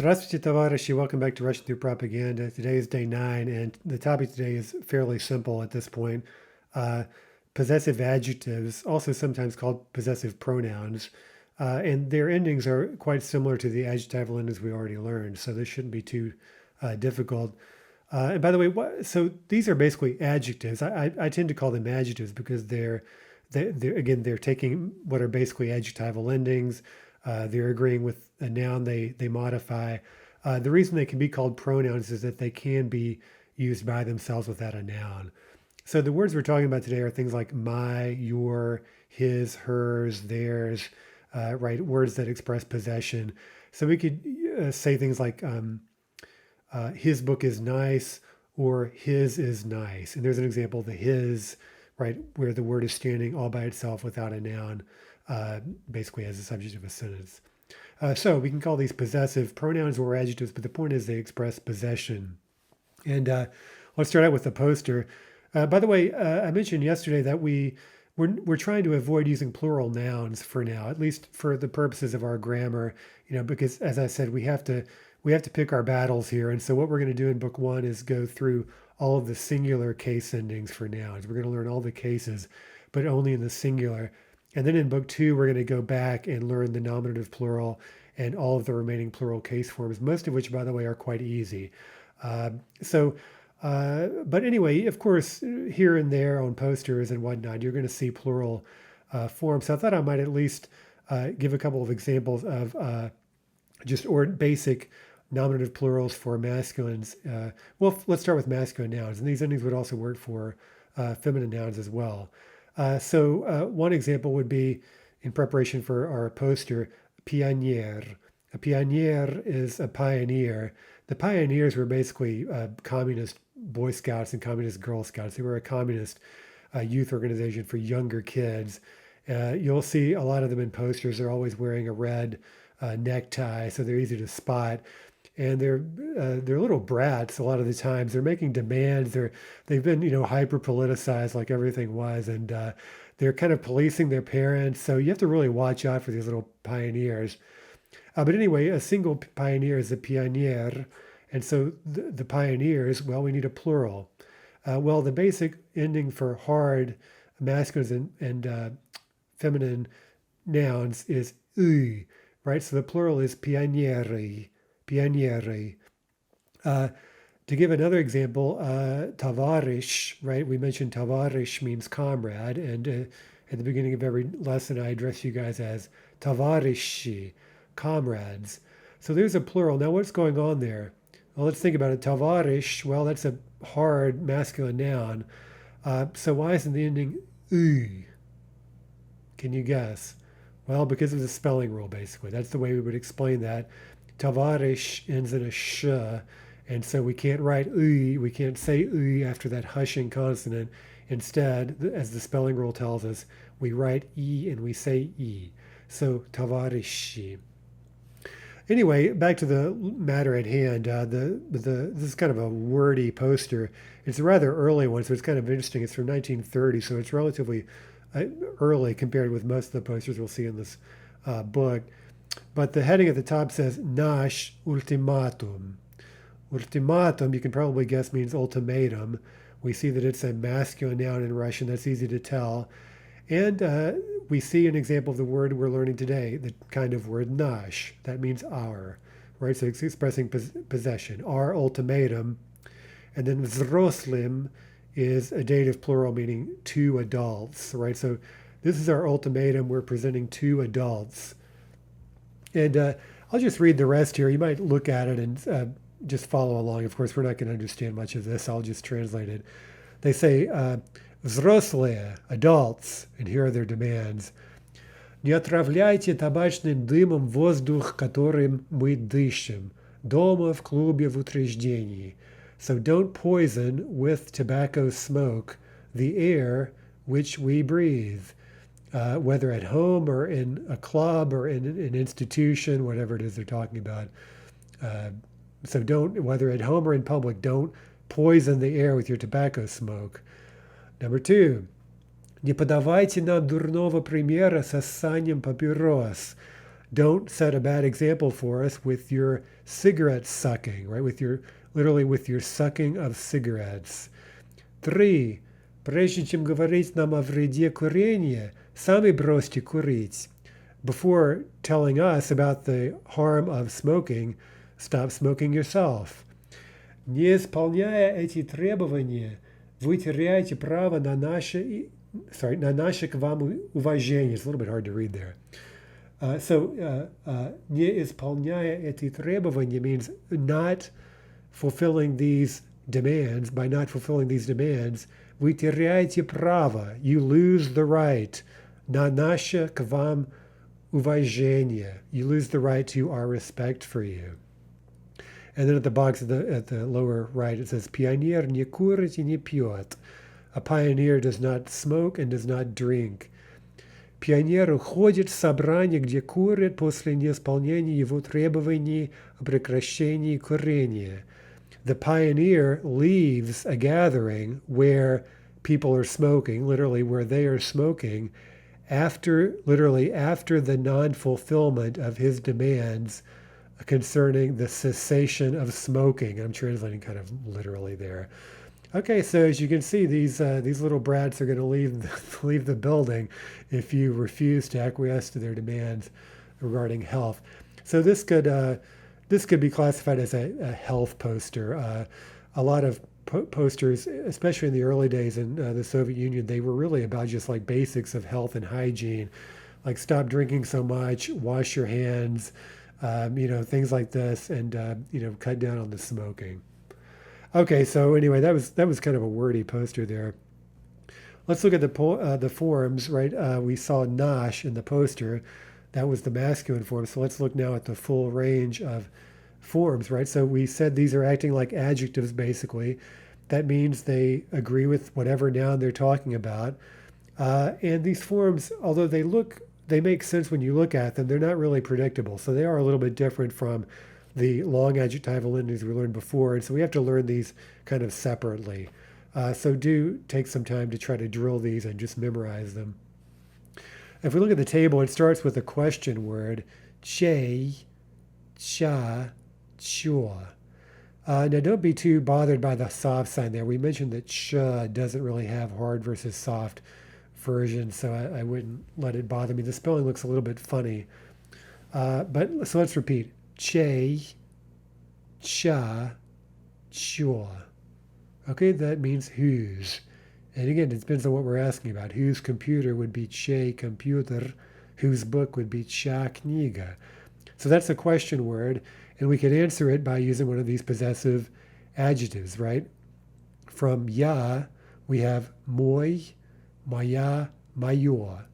Здравствуйте, товарищи. Welcome back to Russian Through Propaganda. Today is day 9, and the topic today is fairly simple at this point. Uh, Possessive adjectives, also sometimes called possessive pronouns, and their endings are quite similar to the adjectival endings we already learned, so this shouldn't be too difficult. And by the way, so these are basically adjectives. I tend to call them adjectives because they're taking what are basically adjectival endings. They're agreeing with a noun they modify. The reason they can be called pronouns is that they can be used by themselves without a noun. So the words we're talking about today are things like my, your, his, hers, theirs, right? Words that express possession. So we could say things like his book is nice or his is nice. And there's an example of the his, right, where the word is standing all by itself without a noun, basically as a subject of a sentence. So we can call these possessive pronouns or adjectives, but the point is they express possession. And let's start out with the poster. By the way, I mentioned yesterday that we're trying to avoid using plural nouns for now, at least for the purposes of our grammar. Because as I said, we have to pick our battles here. And so what we're going to do in book 1 is go through all of the singular case endings for nouns. We're going to learn all the cases, but only in the singular. And then in book 2, we're going to go back and learn the nominative plural and all of the remaining plural case forms, most of which, by the way, are quite easy. But anyway, of course, here and there on posters and whatnot, you're going to see plural forms. So I thought I might at least give a couple of examples of or basic nominative plurals for masculines. Well, let's start with masculine nouns, and these endings would also work for feminine nouns as well. One example would be, in preparation for our poster, pionnier. A pionnier is a pioneer. The pioneers were basically communist Boy Scouts and communist Girl Scouts. They were a communist youth organization for younger kids. You'll see a lot of them in posters. They're always wearing a red necktie, so they're easy to spot. And they're little brats a lot of the times. They're making demands. They've been hyper politicized like everything was, and they're kind of policing their parents. So you have to really watch out for these little pioneers. But anyway, a single pioneer is a pionnier, and so the pioneers. Well, we need a plural. Well, the basic ending for hard masculine and feminine nouns is y, right? So the plural is pionieri. Pionieri. To give another example, Tavares, right? We mentioned Tavares means comrade, and at the beginning of every lesson, I address you guys as Tavaresi, comrades. So there's a plural. Now, what's going on there? Well, let's think about it. Tavares, well, that's a hard masculine noun. So why isn't the ending y? Can you guess? Well, because of the spelling rule, basically. That's the way we would explain that. Tavares ends in a sh, and so we can't write uy, we can't say uy after that hushing consonant. Instead, as the spelling rule tells us, we write e and we say e. So Tavaresi. Anyway, back to the matter at hand. This is kind of a wordy poster. It's a rather early one, so it's kind of interesting. It's from 1930, so it's relatively early compared with most of the posters we'll see in this book. But the heading at the top says Nash Ultimatum. Ultimatum, you can probably guess, means ultimatum. We see that it's a masculine noun in Russian. That's easy to tell. And we see an example of the word we're learning today, the kind of word nash. That means our, right? So it's expressing possession. Our ultimatum. And then vzroslim is a dative plural meaning two adults, right? So this is our ultimatum. We're presenting two adults. And I'll just read the rest here. You might look at it and just follow along. Of course, we're not going to understand much of this. I'll just translate it. They say, взрослые, adults, and here are their demands. Не отравляйте табачным дымом воздух, которым мы дышим, дома, в клубе, в учреждении. So don't poison with tobacco smoke the air which we breathe. Whether at home or in a club or in an institution, whatever it is they're talking about. So don't, whether at home or in public, don't poison the air with your tobacco smoke. Number 2, не подавайте нам дурного примера сосанием папирос. don't set a bad example for us with your cigarette sucking, right? Literally with your sucking of cigarettes. 3. Прежде чем говорить нам о вреде курения, сами бросьте курить. Before telling us about the harm of smoking, stop smoking yourself. Не исполняя эти требования, вы теряете право на наше к вам уважение. It's a little bit hard to read there. Не исполняя эти требования means not fulfilling these demands. By not fulfilling these demands, вы теряете право. You lose the right. На наше к вам уважение. You lose the right to our respect for you. And then at the box at the lower right, it says, Пионер не курит и не пьет. A pioneer does not smoke and does not drink. Пионер уходит в собрание, где курит после неисполнения его требований о прекращении курения. The pioneer leaves a gathering where people are smoking, literally where they are smoking, after the non-fulfillment of his demands concerning the cessation of smoking. I'm translating kind of literally there. Okay, so as you can see, these little brats are going to leave the building if you refuse to acquiesce to their demands regarding health. So this could be classified as a health poster. A lot of posters, especially in the early days in the Soviet Union, they were really about just like basics of health and hygiene, like stop drinking so much, wash your hands, things like this, and cut down on the smoking. Okay, so anyway, that was kind of a wordy poster there. Let's look at the forms, right? We saw nash in the poster. That was the masculine form. So let's look now at the full range of forms, right? So we said these are acting like adjectives, basically. That means they agree with whatever noun they're talking about. And these forms, although they make sense when you look at them, they're not really predictable. So they are a little bit different from the long adjectival endings we learned before. And so we have to learn these kind of separately. So do take some time to try to drill these and just memorize them. If we look at the table, it starts with a question word, che, cha, chua. Now don't be too bothered by the soft sign there. We mentioned that ch doesn't really have hard versus soft version, so I wouldn't let it bother me. The spelling looks a little bit funny. So let's repeat. Che, cha, chua. Okay, that means whose. And again, it depends on what we're asking about. Whose computer would be che computer, whose book would be cha kniga. So that's a question word, and we can answer it by using one of these possessive adjectives, right? From ya, we have moi, maya, mayor.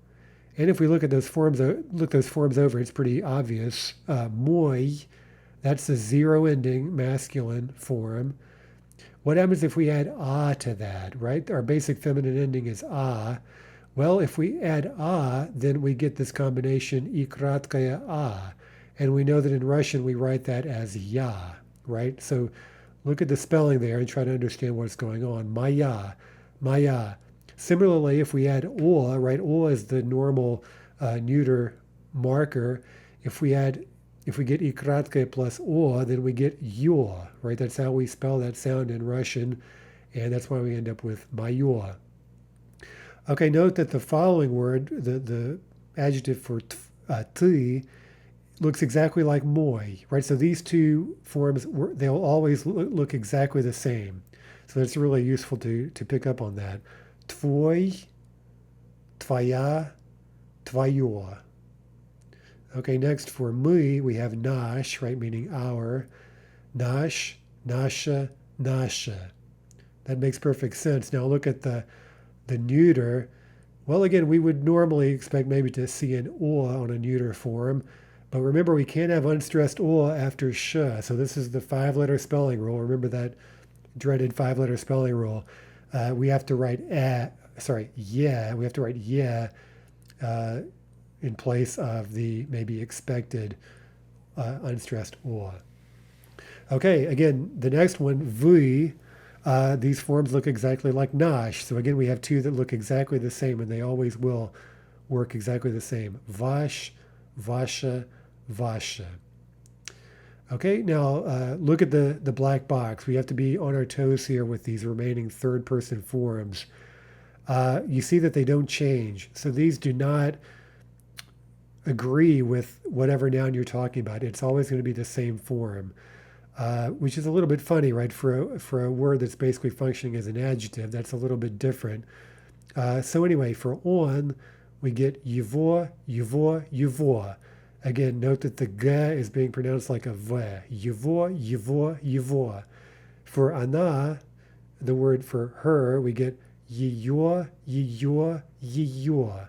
And if we look at those forms over, it's pretty obvious. Moi, that's the zero ending masculine form. What happens if we add ah to that, right? Our basic feminine ending is ah. Well, if we add ah, then we get this combination ikratkaya ah. And we know that in Russian we write that as ya, right? So look at the spelling there and try to understand what's going on. Maya, maya. Similarly, if we add o, right? O is the normal neuter marker. If we get ikratke plus o, then we get yo, right? That's how we spell that sound in Russian, and that's why we end up with mayor. Okay, note that the following word, the adjective for t, looks exactly like moi, right? So these two forms, they'll always look exactly the same. So that's really useful to pick up on that. Tvoi, tvaya, tvayor. Okay, next for мы, we have nash, right, meaning our. Nash, nasha, nasha. That makes perfect sense. Now look at the neuter. Well, again, we would normally expect maybe to see an o on a neuter form, but remember we can't have unstressed o after sh. So this is the 5-letter spelling rule. Remember that dreaded 5-letter spelling rule. We have to write yeah. We have to write yeah in place of the maybe expected unstressed o. Okay, again, the next one, vui, these forms look exactly like nash. So again, we have two that look exactly the same, and they always will work exactly the same. Vash, vasha, Vaše. Okay, now look at the black box. We have to be on our toes here with these remaining third person forms. You see that they don't change. So these do not agree with whatever noun you're talking about. It's always going to be the same form, which is a little bit funny, right? For a word that's basically functioning as an adjective, that's a little bit different. So anyway, for on, we get yvo, yvo, yvo. Again, note that the g is being pronounced like a v. Yvo, yvo, yvo. For ana, the word for her, we get yiyo, yiyo, yiyo.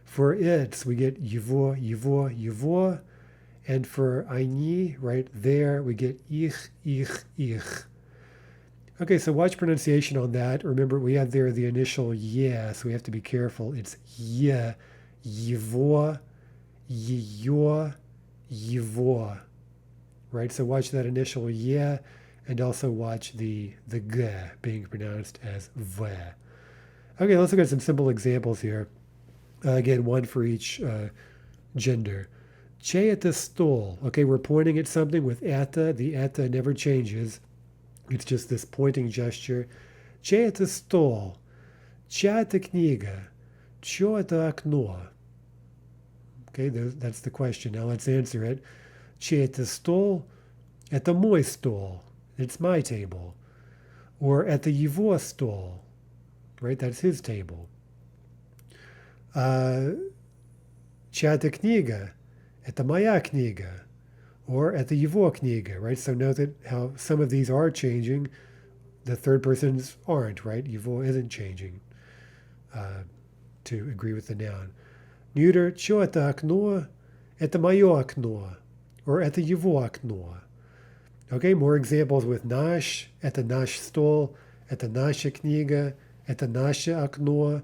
For its, we get yvo, yvo, yvo. And for aini, right there, we get ich, ich. Okay, so watch pronunciation on that. Remember, we have there the initial yeah, so we have to be careful. It's yeah, yivo, yiyo, yivo. Right, so watch that initial yeah, and also watch the g being pronounced as v. Okay, let's look at some simple examples here. Again, one for each gender. Che at the stol. Okay, we're pointing at something with ata. The ata never changes. It's just this pointing gesture. Che at the stol. Чья это книга? Чье это окно? Okay, that's the question. Now let's answer it. Че это стол? Это мой стол. It's my table. Or это его стол. Right, that's his table. Чья это книга? Это моя книга. Or это его книга, right? So note that how some of these are changing. The third persons aren't, right? Его isn't changing to agree with the noun. Neuter, чье это окно? Это мое окно. Or это его окно. Okay, more examples with наш. Это наш стол. Это наша книга. Это наше окно.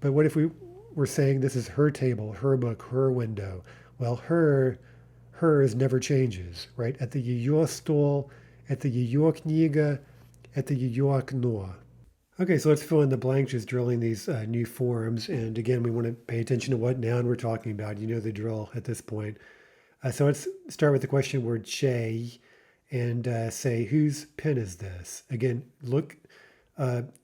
But what if we were saying this is her table, her book, her window? Well, hers never changes, right? Это ее стол, это ее книга, это ее окно. Okay, so let's fill in the blanks, just drilling these new forms. And again, we want to pay attention to what noun we're talking about. You know the drill at this point. So let's start with the question word che and say, whose pen is this? Again, look,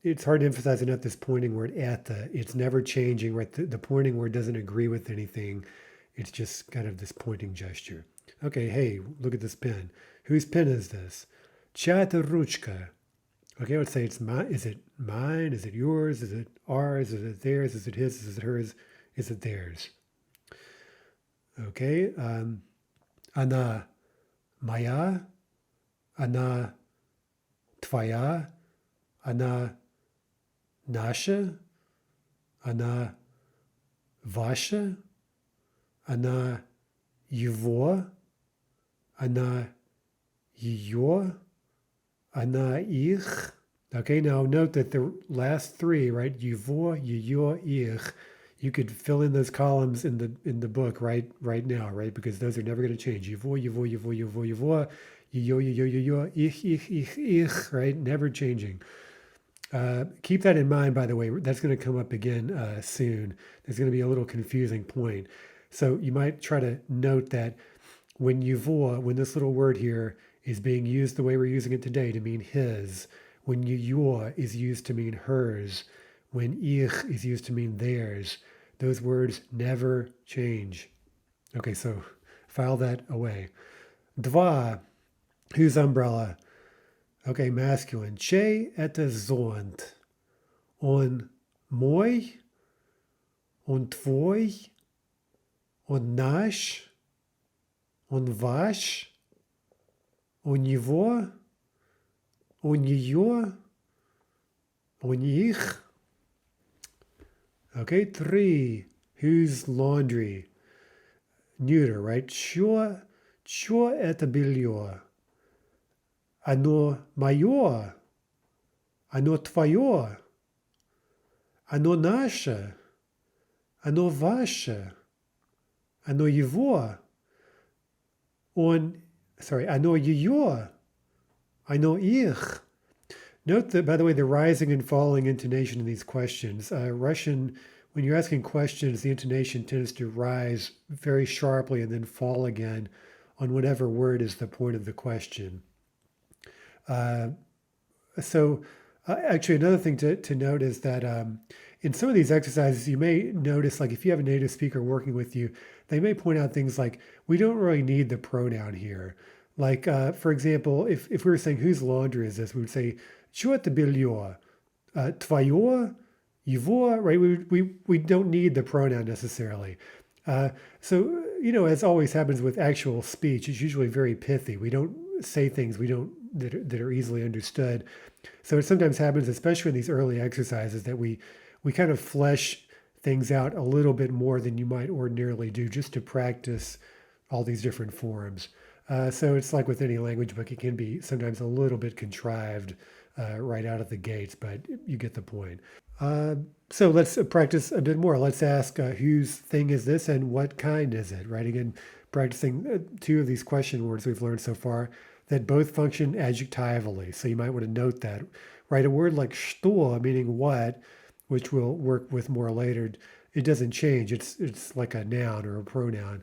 it's hard to emphasize enough this pointing word ata. It's never changing, right? The pointing word doesn't agree with anything. It's just kind of this pointing gesture. Okay, hey, look at this pen. Whose pen is this? Чья это ручка? Okay, let's say it's mine. Is it mine? Is it yours? Is it ours? Is it theirs? Is it his? Is it hers? Is it theirs? Okay, она моя, она твоя, она наша, она ваша, она его, она ее, она их. Okay, now note that the last three, right? Его, ее, их. You could fill in those columns in the book right now, right? Because those are never going to change. Его, его, его, его, его, ее, ее, ее, ich, right? Never changing. Keep that in mind, by the way. That's going to come up again soon. There's going to be a little confusing point. So you might try to note that when this little word here is being used the way we're using it today to mean his, when your is used to mean hers, when ich is used to mean theirs, those words never change. Okay, so file that away. Dva, whose umbrella? Okay, masculine. Che это зонт. Он мой, он твой, он наш, он ваш, у него, у нее, у них. Okay, 3. Whose laundry? Neuter, right? Чье это белье? Оно мое, оно твое, оно наше, оно ваше, оно его, оно ее, оно их. Note that, by the way, the rising and falling intonation in these questions. Russian, when you're asking questions, the intonation tends to rise very sharply and then fall again on whatever word is the point of the question. Uh, so, actually, another thing to note is that in some of these exercises, you may notice, like if you have a native speaker working with you, they may point out things like, we don't really need the pronoun here. Like, for example, if we were saying, whose laundry is this? We would say, чье это белье? Твое? Его? Right? We don't need the pronoun necessarily. So, as always happens with actual speech, it's usually very pithy. We don't say things that are easily understood. So it sometimes happens, especially in these early exercises, that we kind of flesh things out a little bit more than you might ordinarily do just to practice all these different forms. So it's like with any language book, it can be sometimes a little bit contrived right out of the gates, but you get the point. So let's practice a bit more. Let's ask whose thing is this and what kind is it, right? Again, practicing two of these question words we've learned so far that both function adjectivally. So you might want to note that, right? A word like что, meaning what, which we'll work with more later, it doesn't change. It's like a noun or a pronoun.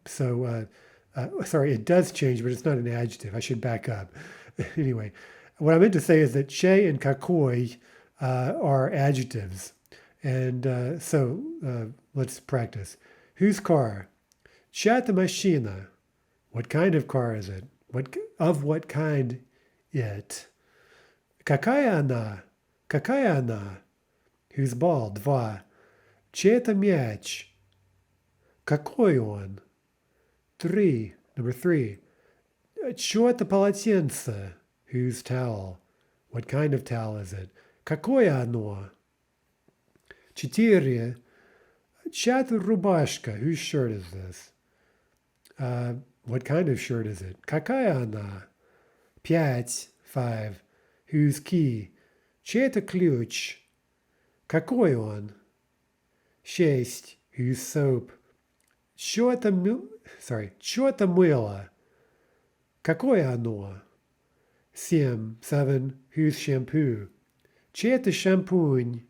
Sorry, it does change, but it's not an adjective. I should back up. Anyway, what I meant to say is that che and kakoi are adjectives. And let's practice. Whose car? Чья-то машина. What kind of car is it? What kind it? Какая она? Какая она? Whose ball? Два. Чей-то мяч? Какой он? Three. Number three. Чье-то полотенце? Whose towel? What kind of towel is it? Какое оно? Четыре. Чья-то рубашка? Whose shirt is this? What kind of shirt is it? Какая она? Пять. Five. Whose key? Чей-то ключ? Какой он? Шесть. Whose soap? Чье-то мыло? Какое оно? Seven. Whose shampoo? Чей-то шампунь?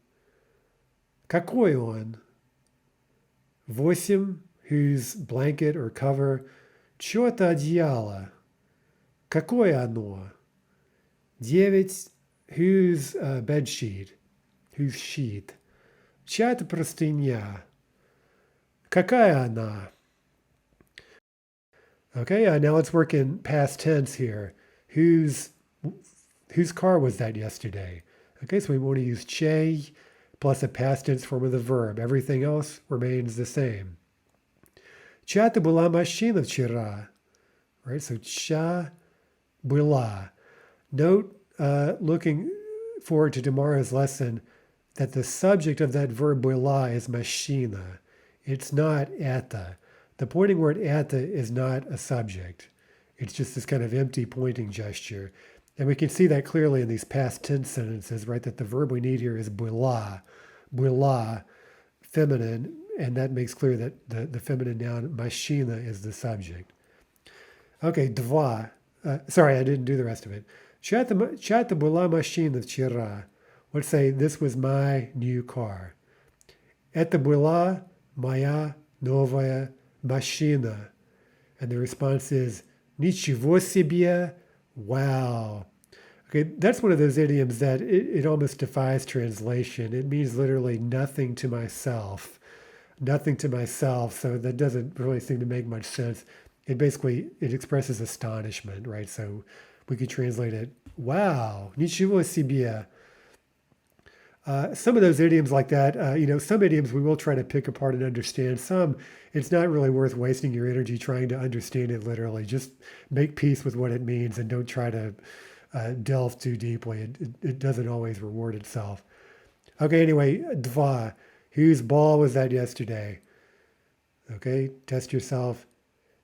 Какой он? Восемь. Whose blanket or cover? Чье-то одеяло? Какое оно? Девять. Whose bed sheet? Whose sheet? Чья-то простыня? Какая она? Okay, now let's work in past tense here. Whose car was that yesterday? Okay, so we want to use che plus a past tense form of the verb. Everything else remains the same. Чья-то была машина вчера. Right, so чья была. Note, looking forward to tomorrow's lesson, that the subject of that verb была is машина. It's not это. The pointing word это is not a subject. It's just this kind of empty pointing gesture. And we can see that clearly in these past tense sentences, right? That the verb we need here is была, feminine, and that makes clear that the feminine noun машина is the subject. Okay, два. Sorry, I didn't do the rest of it. Чья-то была машина вчера. Let's say this was my new car. Это была моя новая машина. And the response is ничего себе, wow. Okay, that's one of those idioms that it almost defies translation. It means literally nothing to myself. Nothing to myself, so that doesn't really seem to make much sense. It expresses astonishment, right? So we could translate it, wow, ничего себе. Some of those idioms like that, some idioms we will try to pick apart and understand. Some, it's not really worth wasting your energy trying to understand it literally. Just make peace with what it means and don't try to delve too deeply. It doesn't always reward itself. Okay, anyway, два. Whose ball was that yesterday? Okay, test yourself.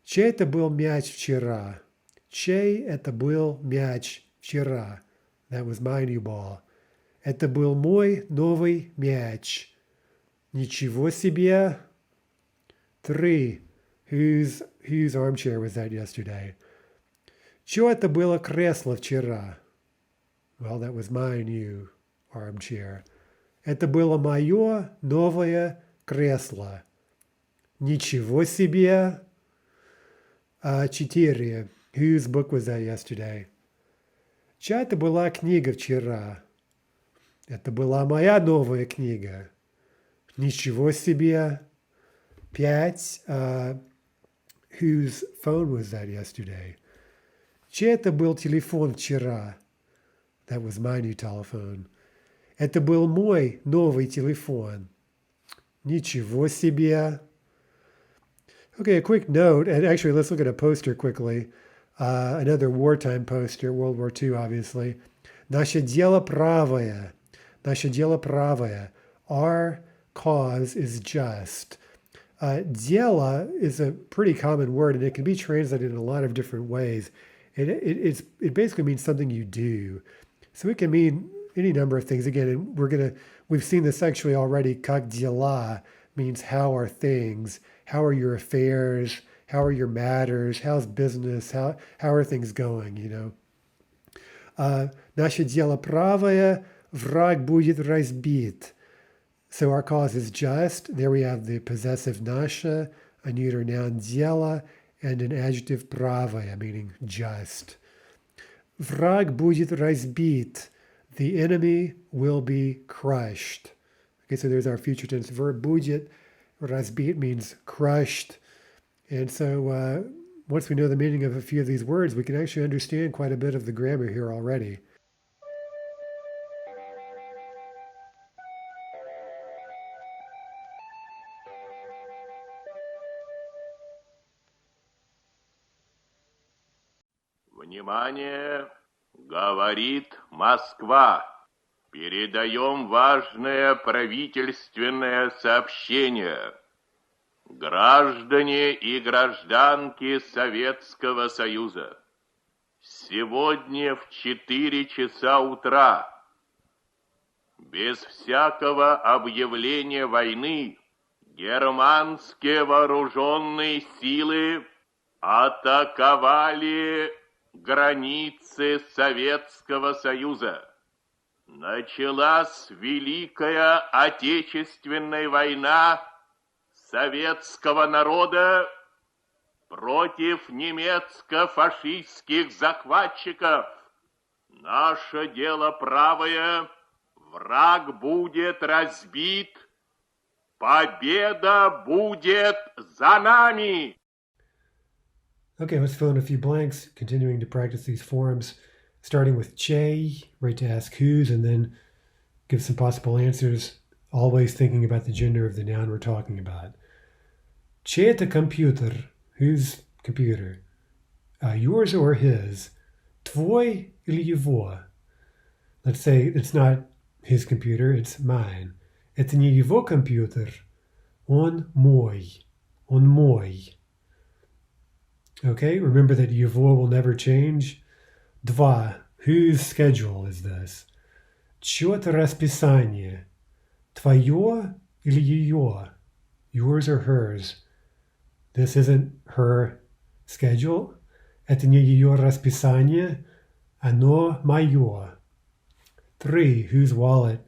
Чей это был мяч вчера? Чей это был мяч вчера? That was my new ball. Это был мой новый мяч. Ничего себе. Three. Whose armchair was that yesterday? Чье это было кресло вчера? Well, that was my new armchair. Это было мое новое кресло. Ничего себе. 4. Whose book was that yesterday? Чья это была книга вчера? Это была моя новая книга. Ничего себе. 5. Whose phone was that yesterday? Чей это был телефон вчера? That was my new telephone. Это был мой новый телефон. Ничего себе. Okay, a quick note, and actually let's look at a poster quickly. Another wartime poster, World War II, obviously. Наше дело правое. Наше дело правое. Our cause is just. Дело is a pretty common word, and it can be translated in a lot of different ways. It basically means something you do. So it can mean any number of things. Again, and we've seen this actually already. Как дела means how are things, how are your affairs, how are your matters, how's business, how are things going, you know. Наше дело правое, враг будет разбит. So our cause is just. There we have the possessive наше, a neuter noun дело, and an adjective правое, meaning just. Враг будет разбит. The enemy will be crushed. Okay, so there's our future tense verb. Будет разбит means crushed. And so once we know the meaning of a few of these words, we can actually understand quite a bit of the grammar here already. Внимание! Говорит Москва. Передаем важное правительственное сообщение. Граждане и гражданки Советского Союза, сегодня в 4 часа утра, без всякого объявления войны, германские вооруженные силы атаковали границы Советского Союза. Началась Великая Отечественная война советского народа против немецко-фашистских захватчиков. Наше дело правое, враг будет разбит, победа будет за нами. Okay, let's fill in a few blanks, continuing to practice these forms, starting with che, right, to ask whose, and then give some possible answers, always thinking about the gender of the noun we're talking about. Чей это компьютер? Whose computer? Yours or his? Твой или его? Let's say it's not his computer, it's mine. Это не его компьютер. Он мой. Он мой. Okay, remember that его will never change. Два. Whose schedule is this? Чье-то расписание. Твое или ее? Yours or hers? This isn't her schedule. Это не ее расписание. Оно мое. 3. Whose wallet?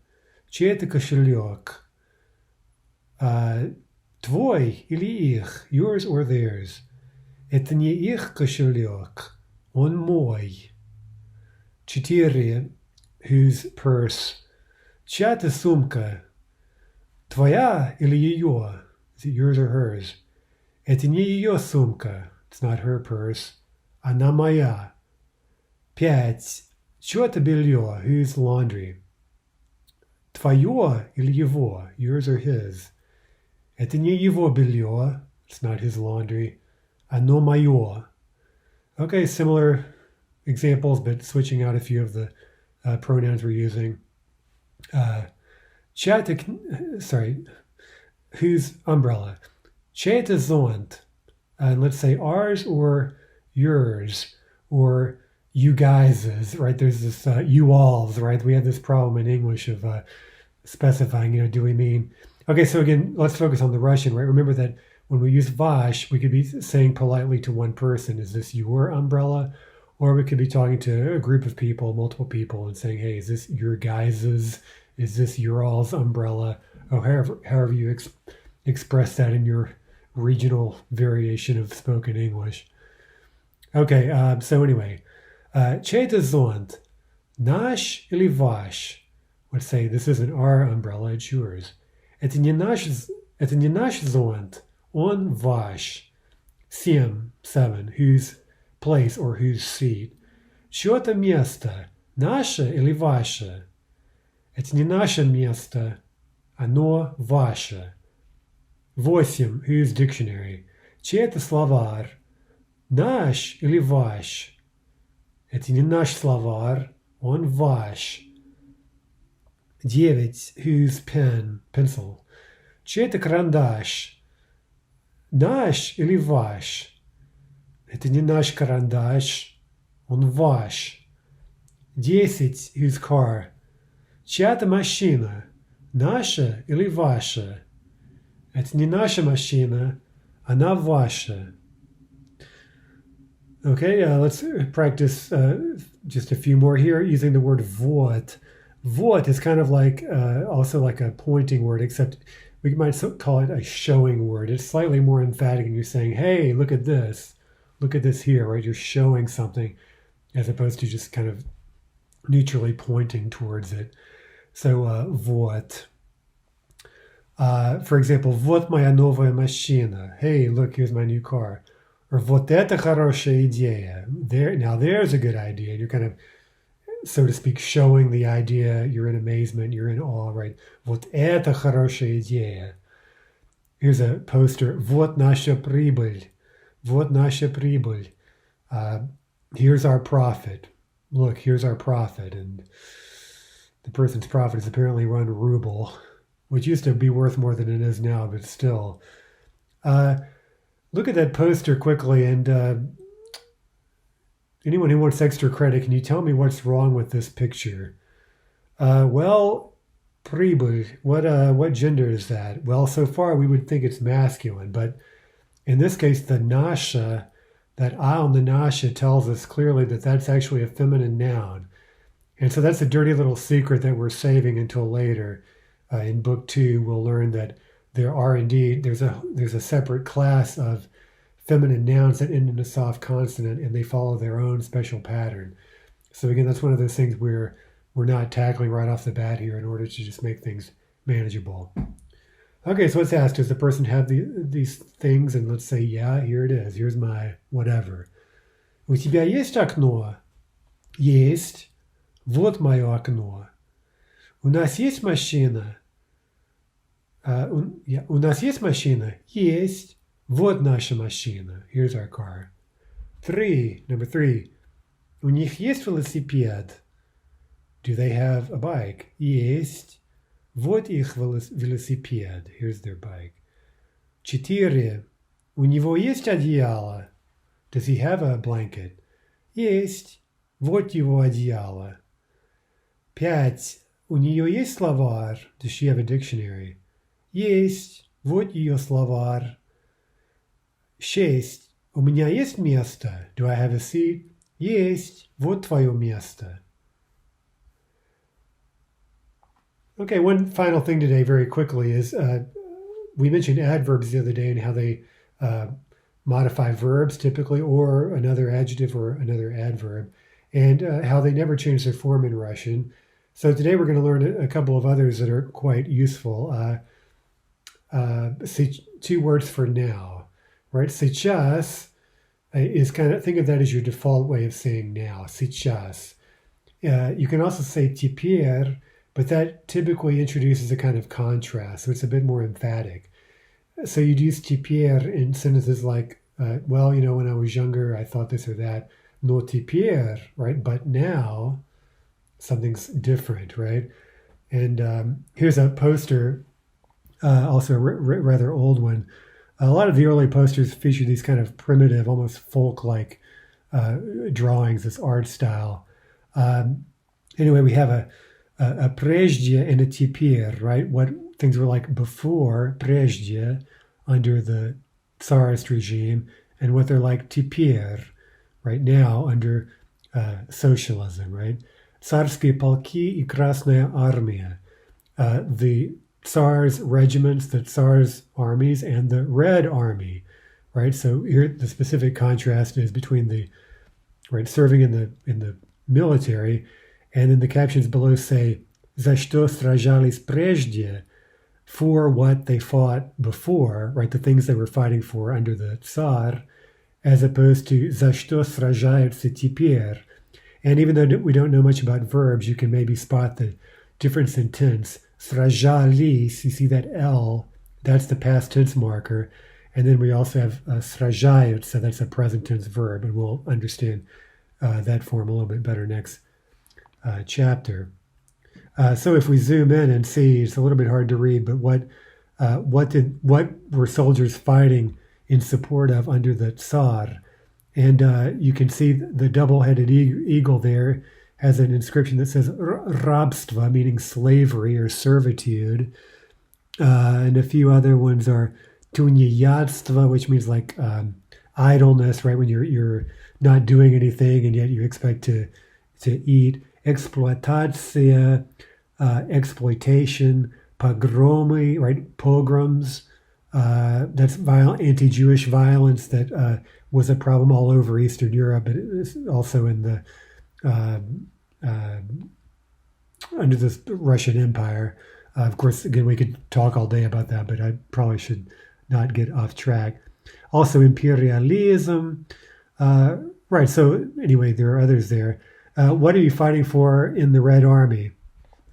Чей это кошелек? Твой или их? Yours or theirs? Это не их кошелек. Он мой. 4. Whose purse? Чья это сумка? Твоя или ее? Is it yours or hers? Это не ее сумка. It's not her purse. Она моя. 5. Чье это белье? Whose laundry? Твое или его? Yours or his? Это не его белье. It's not his laundry. Оно мое. Okay, similar examples, but switching out a few of the pronouns we're using. Whose umbrella? Чей это зонт? And let's say ours or yours or you guys's, right? There's this you all's, right? We have this problem in English of specifying, do we mean... Okay, so again, let's focus on the Russian, right? Remember that when we use vash, we could be saying politely to one person, is this your umbrella? Or we could be talking to a group of people, multiple people, and saying, hey, is this your guys's? Is this Ural's umbrella? Or however you express that in your regional variation of spoken English. Okay, so anyway, чей это зонт? Наш или ваш? Let's say this isn't our umbrella, it's yours. Это не наш зонт, он ваш. 7, whose place or whose seat. Чье-то место, наше или ваше? Это не наше место, оно ваше. 8, whose dictionary. Чей-то словарь, наш или ваш? Это не наш словарь, он ваш. 9, whose pen, pencil. Чей-то карандаш, наш или ваш? Это не наш карандаш, он ваш. 10, whose car. Чья-то машина, наша или ваша? Это не наша машина, она ваша. Okay, let's practice just a few more here using the word вот. Вот is kind of like also like a pointing word, except we might call it a showing word. It's slightly more emphatic, and you're saying, hey, look at this. Look at this here, right? You're showing something as opposed to just kind of neutrally pointing towards it. So, вот. For example, вот моя новая машина. Hey, look, here's my new car. Or вот это хорошая идея. Now there's a good idea. And you're kind of, so to speak, showing the idea. You're in amazement. You're in awe, right? Вот это хорошая идея. Here's a poster. Вот наша прибыль. Вот наша прибыль. Here's our profit. Look, here's our profit. And the person's profit is apparently one ruble, which used to be worth more than it is now, but still. Look at that poster quickly, and anyone who wants extra credit, can you tell me what's wrong with this picture? Well, прибыль, what gender is that? Well, so far we would think it's masculine, but in this case, the nasha, that I on the nasha tells us clearly that that's actually a feminine noun. And so that's a dirty little secret that we're saving until later. In book 2, we'll learn that there are indeed, there's a separate class of feminine nouns that end in a soft consonant, and they follow their own special pattern. So again, that's one of those things we're not tackling right off the bat here in order to just make things manageable. Okay, so let's ask, does the person have these things? And let's say, yeah, here it is. Here's my whatever. У тебя есть окно? Есть. Вот мое окно. У нас есть машина? У нас есть машина? Есть. Вот наша машина. Here's our car. Number 3. У них есть велосипед? Do they have a bike? Есть. Вот их велосипед. Here's their bike. 4. У него есть одеяло? Does he have a blanket? Есть. Вот его одеяло. 5. У нее есть словарь? Does she have a dictionary? Есть. Вот ее словарь. 6. У меня есть место? Do I have a seat? Есть. Вот твое место. Okay, one final thing today very quickly is we mentioned adverbs the other day and how they modify verbs typically or another adjective or another adverb, and how they never change their form in Russian. So today we're going to learn a couple of others that are quite useful. Two words for now, right? Сейчас is kind of, think of that as your default way of saying now, сейчас. You can also say теперь, but that typically introduces a kind of contrast, so it's a bit more emphatic. So you'd use теперь in sentences like, well, you know, when I was younger, I thought this or that. Но теперь, right? But now, something's different, right? And here's a poster, also a rather old one. A lot of the early posters feature these kind of primitive, almost folk-like drawings, this art style. Anyway, we have a прежде and a теперь, right? What things were like before, прежде, under the Tsarist regime, and what they're like теперь, right now, under socialism, right? Царские полки и Красная армия. the Tsar's regiments, the Tsar's armies, and the Red Army, right? So here the specific contrast is between the serving in the military, and then the captions below say "За что сражались прежде," for what they fought before, right? The things they were fighting for under the Tsar, as opposed to "За что сражаются теперь." And even though we don't know much about verbs, you can maybe spot the difference in tense. Сражались, you see that L, that's the past tense marker. And then we also have сражают, so that's a present tense verb, and we'll understand that form a little bit better next chapter. So if we zoom in and see, it's a little bit hard to read, but what were soldiers fighting in support of under the Tsar? And you can see the double-headed eagle there has an inscription that says "Rabstva," meaning slavery or servitude. And a few other ones are "Tunyayadstva," which means like idleness, right? When you're not doing anything and yet you expect to eat. "Exploatatia," exploitation. "Pogromy," right? Pogroms. That's anti-Jewish violence that was a problem all over Eastern Europe, but it's also in the under the Russian Empire. Of course, again, we could talk all day about that, but I probably should not get off track. Also, imperialism. Right, so anyway, there are others there. What are you fighting for in the Red Army?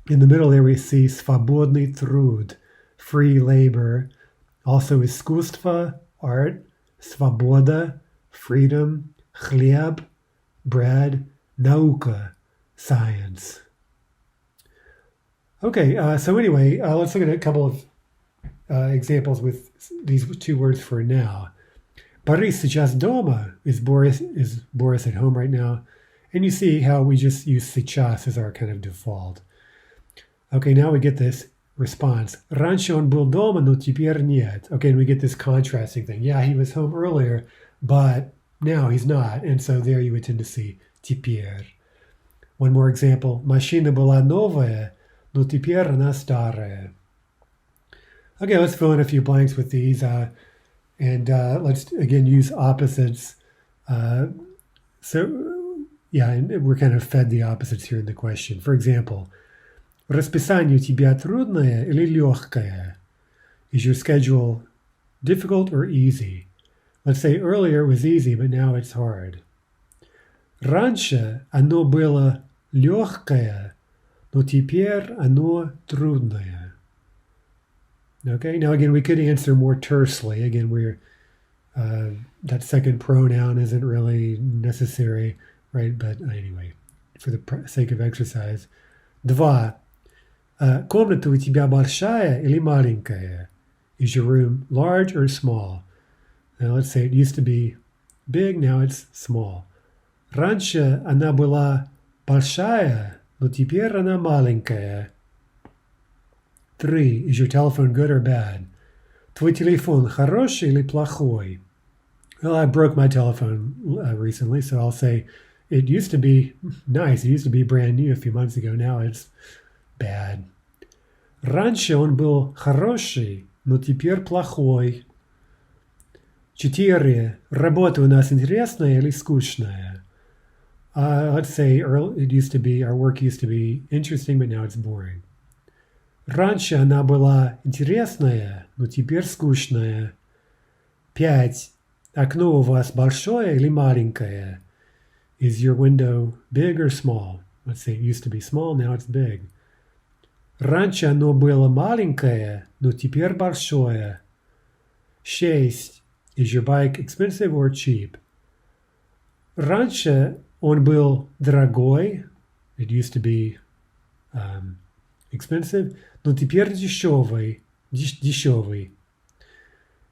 In the middle there we see "Svobodny trud," free labor. Also "Искусство," art. "Svoboda," freedom. "Chlieb," bread. "Nauka," science. Okay, so anyway, let's look at a couple of examples with these two words for now. Boris сейчас дома. Is Boris at home right now? And you see how we just use сейчас as our kind of default. Okay, now we get this response. Раньше он был дома, но теперь нет. Okay, and we get this contrasting thing. Yeah, he was home earlier, but now he's not. And so there you would tend to see теперь. One more example. Машина была новая, но теперь она старая. Okay, let's fill in a few blanks with these. And let's, again, use opposites. And we're kind of fed the opposites here in the question. For example, расписание у тебя трудное или легкое? Is your schedule difficult or easy? Let's say earlier it was easy, but now it's hard. Раньше оно было легкое, но теперь оно трудное. Okay, now again, we could answer more tersely. Again, that second pronoun isn't really necessary, right? But anyway, for the sake of exercise. 2. Комната у тебя большая или маленькая? Is your room large or small? Now let's say it used to be big, now it's small. Раньше она была большая, но теперь она маленькая. 3. Is your telephone good or bad? Твой телефон хороший или плохой? Well, I broke my telephone recently, so I'll say it used to be nice. It used to be brand new a few months ago. Now it's bad. Раньше он был хороший, но теперь плохой. 4. Работа у нас интересная или скучная? Let's say our work used to be interesting, but now it's boring. Раньше она была интересная, но теперь скучная. 5. Окно у вас большое или маленькое? Is your window big or small? Let's say it used to be small, now it's big. Раньше оно было маленькое, но теперь большое. 6. Is your bike expensive or cheap? Раньше он был дорогой. It used to be expensive, но теперь дешевый.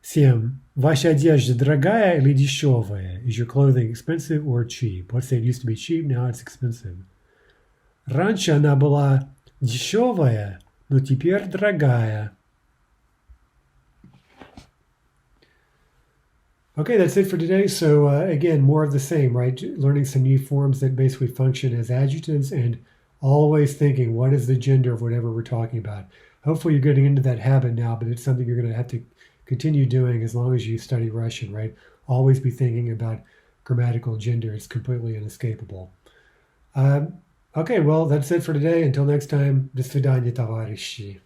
7. Ваша одежда дорогая или дешевая? Is your clothing expensive or cheap? Let's say it used to be cheap, now it's expensive. Раньше она была дешевая, но теперь дорогая. Okay, that's it for today. So again, more of the same, right? Learning some new forms that basically function as adjectives and always thinking, what is the gender of whatever we're talking about? hopefully you're getting into that habit now, but it's something you're going to have to continue doing as long as you study Russian, right? Always be thinking about grammatical gender. It's completely inescapable. Okay, well, that's it for today. Until next time, до свидания, товарищи.